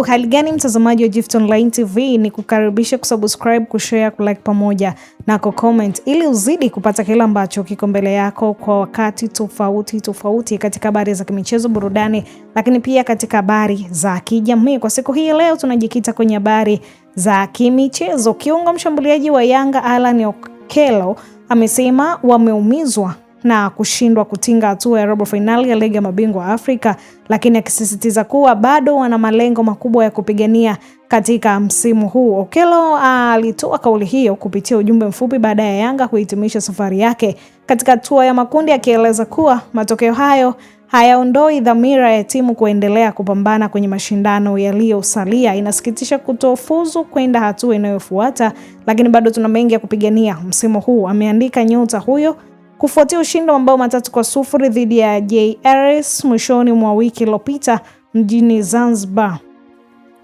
Hali gani mtazamaji wa Gift Online TV, ni kukaribisha kusubscribe, kushare, kulike pamoja na kucomment ili uzidi kupata kila ambacho kiko mbele yako kwa wakati tofauti katika habari za kimichezo, burudani, lakini pia katika habari za kijamii. Kwa siku hii leo tunajikita kwenye habari za kimichezo. Kiungo mshambuliaji wa Yanga Alan Okello amesema wameumizwa na kushindwa kutinga hatua ya robo finali ya Ligi ya Mabingwa Afrika, lakini akisisitiza kuwa bado wana malengo makubwa ya kupigania katika msimu huu. Okello alitoa kauli hiyo kupitia ujumbe mfupi baada ya Yanga kuhitimisha safari yake katika hatua ya makundi, akieleza kuwa matokeo hayo hayaondoi dhamira ya timu kuendelea kupambana kwenye mashindano yaliyosalia. Inasikitisha kutofuzu kwenda hatua inayofuata, lakini bado tuna mengi ya kupigania msimu huu, ameandika nyota huyo kufuatia ushindi wa mabao 3-0 dhidi ya JRS mwishoni mwa wiki iliyopita mjini Zanzibar.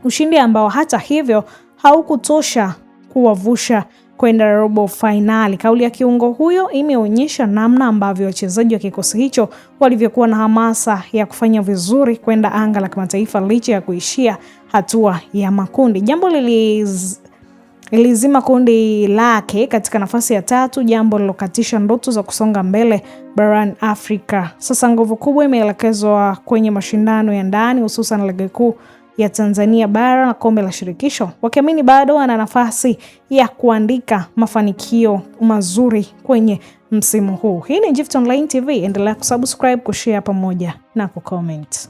Ushindi ambao hata hivyo haukutosha kuwavusha kwenda robo finali. Kauli ya kiungo huyo imeonyesha namna ambavyo wachezaji wa kikosi hicho walivyokuwa na hamasa ya kufanya vizuri kwenda anga la kimataifa licha ya kuishia hatua ya makundi. Jambo ilizima kundi lake katika nafasi ya 3, jambo lilokatisha ndoto za kusonga mbele barani Afrika. Sasa nguvu kubwa imeelekezwa kwenye mashindano ya ndani, hususan Ligi Kuu ya Tanzania bara na Kombe la Shirikisho, wakiamini bado wana nafasi ya kuandika mafanikio mazuri kwenye msimu huu. Hii ni Gift Online TV, endelea kusubscribe, kushare pamoja na kucomment.